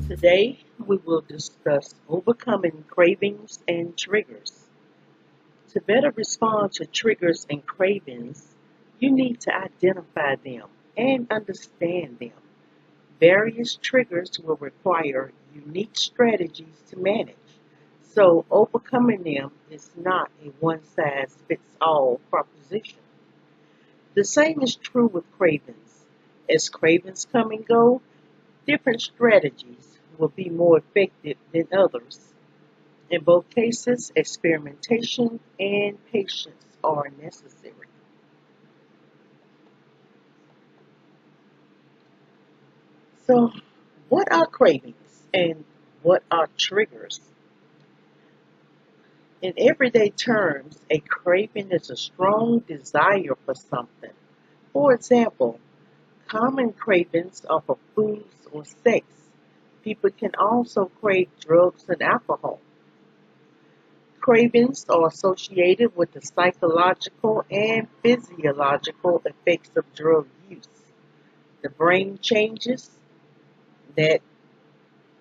Today, we will discuss overcoming cravings and triggers. To better respond to triggers and cravings, you need to identify them and understand them. Various triggers will require unique strategies to manage, so overcoming them is not a one-size-fits-all proposition. The same is true with cravings. As cravings come and go, different strategies will be more effective than others. In both cases, experimentation and patience are necessary. So, what are cravings and what are triggers? In everyday terms, a craving is a strong desire for something. For example, common cravings are for foods or sex. People can also crave drugs and alcohol. Cravings are associated with the psychological and physiological effects of drug use. The brain changes that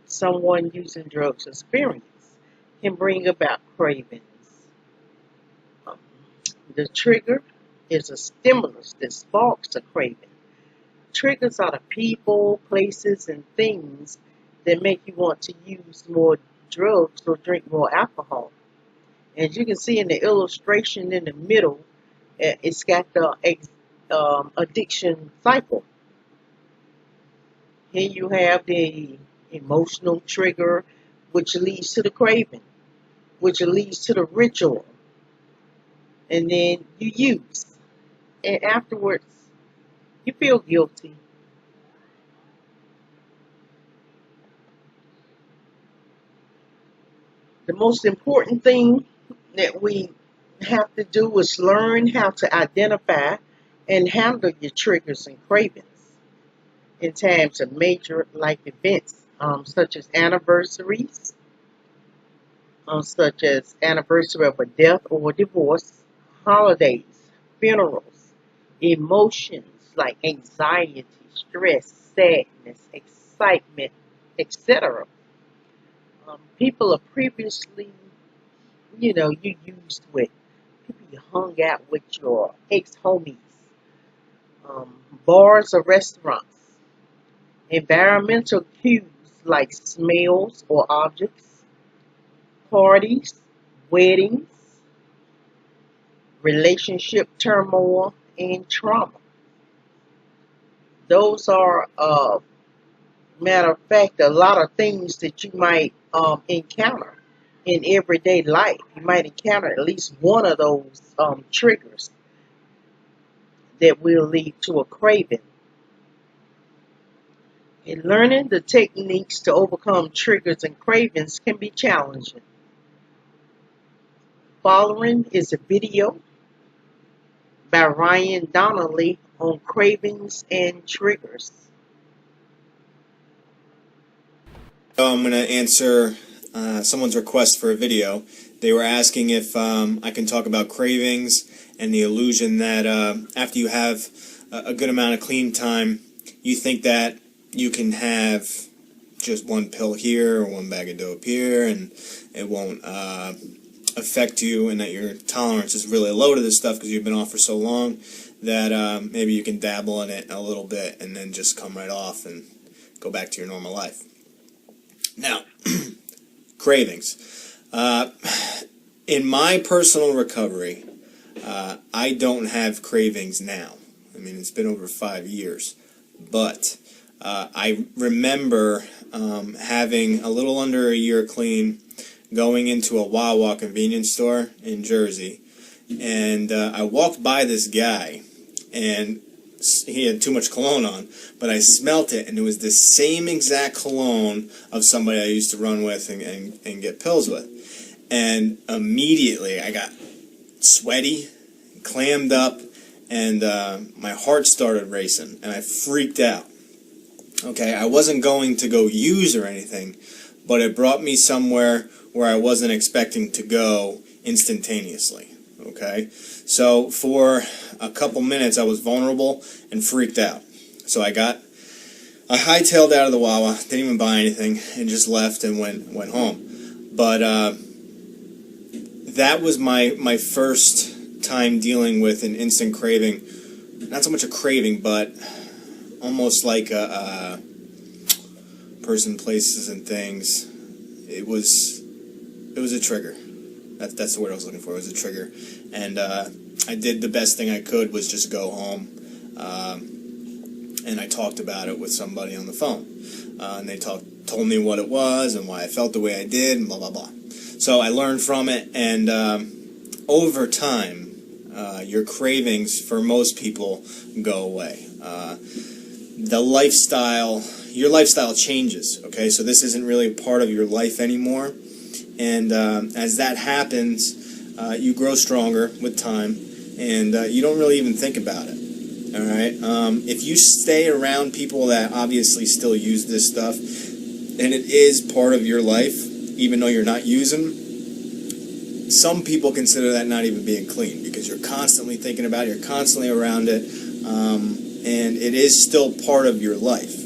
someone using drugs experience can bring about cravings. Um, the trigger is a stimulus that sparks a craving. Triggers are the people, places, and things that make you want to use more drugs or drink more alcohol. As you can see in the illustration in the middle, it's got the addiction cycle. Here you have the emotional trigger, which leads to the craving, which leads to the ritual, and then you use. And afterwards, you feel guilty. The most important thing that we have to do is learn how to identify and handle your triggers and cravings in times of major life events, such as anniversaries, such as anniversary of a death or divorce, holidays, funerals, emotions like anxiety, stress, sadness, excitement, etc. People are previously, you used with, people you hung out with, your ex-homies, bars or restaurants, environmental cues like smells or objects, parties, weddings, relationship turmoil, and trauma. Those are, matter of fact, a lot of things that you might encounter in everyday life. You might encounter at least one of those triggers that will lead to a craving. And learning the techniques to overcome triggers and cravings can be challenging. Following is a video by Ryan Donnelly on cravings and triggers. So I'm going to answer someone's request for a video. They were asking if I can talk about cravings and the illusion that after you have a good amount of clean time, you think that you can have just one pill here or one bag of dope here and it won't affect you, and that your tolerance is really low to this stuff because you've been off for so long that maybe you can dabble in it a little bit and then just come right off and go back to your normal life. Now, cravings. In my personal recovery, I don't have cravings now. I mean, it's been over 5 years. But I remember having a little under a year clean, going into a Wawa convenience store in Jersey. And I walked by this guy, and he had too much cologne on, but I smelt it, and it was the same exact cologne of somebody I used to run with and get pills with. And immediately I got sweaty, clammed up, and my heart started racing, and I freaked out. Okay, I wasn't going to go use or anything, but it brought me somewhere where I wasn't expecting to go instantaneously. Okay, so for a couple minutes I was vulnerable and freaked out. So I hightailed out of the Wawa, didn't even buy anything, and just left and went home. But that was my first time dealing with an instant craving. Not so much a craving, but almost like a person, places, and things. It was a trigger. That's the word I was looking for. It was a trigger, and I did the best thing I could, was just go home, and I talked about it with somebody on the phone, and they told me what it was and why I felt the way I did, and blah blah blah. So I learned from it, and over time, your cravings for most people go away. Your lifestyle changes. Okay, so this isn't really part of your life anymore. And as that happens, you grow stronger with time, and you don't really even think about it. All right. If you stay around people that obviously still use this stuff, and it is part of your life, even though you're not using, some people consider that not even being clean, because you're constantly thinking about it, you're constantly around it, and it is still part of your life.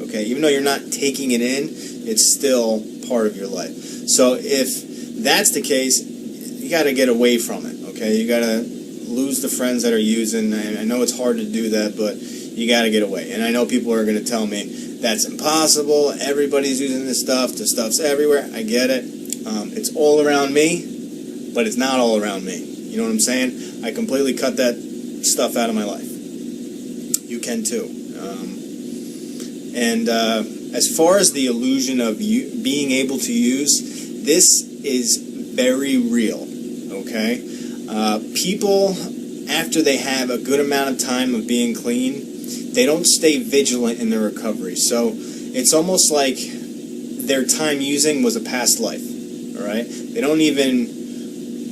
Okay, even though you're not taking it in, it's still part of your life. So if that's the case, you got to get away from it, okay? You got to lose the friends that are using. I know it's hard to do that, but you got to get away. And I know people are going to tell me, that's impossible, everybody's using this stuff, the stuff's everywhere. I get it. It's all around me, but it's not all around me. You know what I'm saying? I completely cut that stuff out of my life. You can too. As far as the illusion of you being able to use, this is very real, okay? People, after they have a good amount of time of being clean, they don't stay vigilant in their recovery. So it's almost like their time using was a past life, all right? They don't even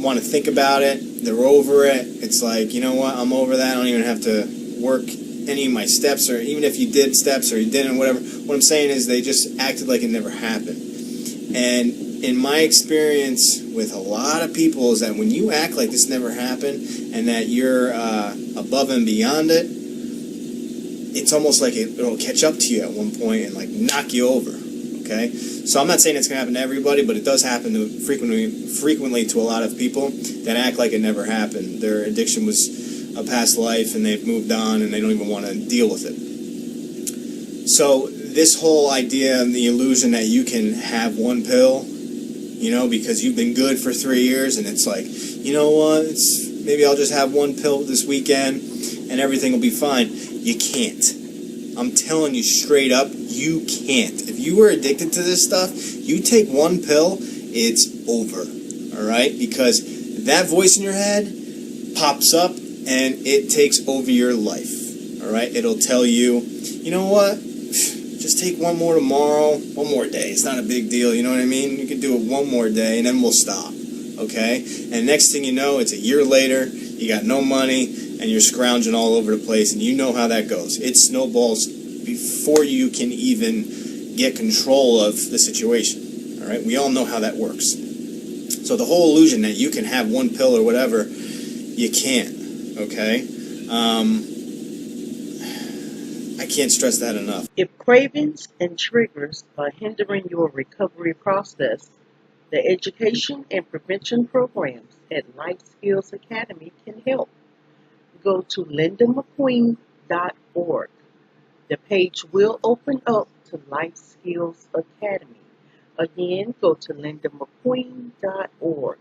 want to think about it. They're over it. It's like, you know what, I'm over that. I don't even have to work any of my steps, or even if you did steps or you didn't, whatever. What I'm saying is they just acted like it never happened. And in my experience with a lot of people is that when you act like this never happened and that you're above and beyond it, it's almost like it'll catch up to you at one point and like knock you over. Okay, so I'm not saying it's going to happen to everybody, but it does happen frequently to a lot of people that act like it never happened. Their addiction was a past life, and they've moved on, and they don't even want to deal with it. So this whole idea and the illusion that you can have one pill, you know, because you've been good for 3 years, and it's like, you know what, maybe I'll just have one pill this weekend, and everything will be fine. You can't. I'm telling you straight up, you can't. If you were addicted to this stuff, you take one pill, it's over, all right? Because that voice in your head pops up, and it takes over your life, all right? It'll tell you, you know what, just take one more tomorrow, one more day. It's not a big deal, you know what I mean? You can do it one more day, and then we'll stop, okay? And next thing you know, it's a year later, you got no money, and you're scrounging all over the place, and you know how that goes. It snowballs before you can even get control of the situation, all right? We all know how that works. So the whole illusion that you can have one pill or whatever, you can't. Okay? I can't stress that enough. If cravings and triggers are hindering your recovery process, the education and prevention programs at Life Skills Academy can help. Go to lindamcqueen.org. The page will open up to Life Skills Academy. Again, go to lindamcqueen.org.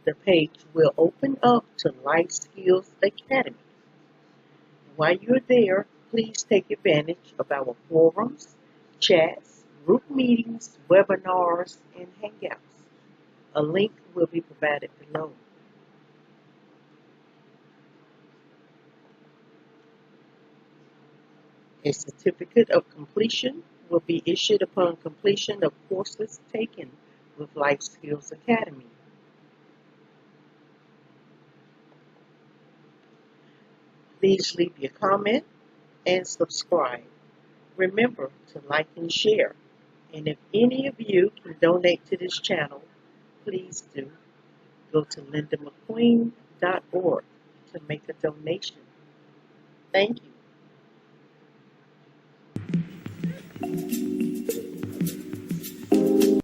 The page will open up to Life Skills Academy. While you're there, please take advantage of our forums, chats, group meetings, webinars, and hangouts. A link will be provided below. A certificate of completion will be issued upon completion of courses taken with Life Skills Academy. Please leave your comment and subscribe. Remember to like and share, And if any of you can donate to this channel, please do. Go to lindamcqueen.org to make a donation. Thank you.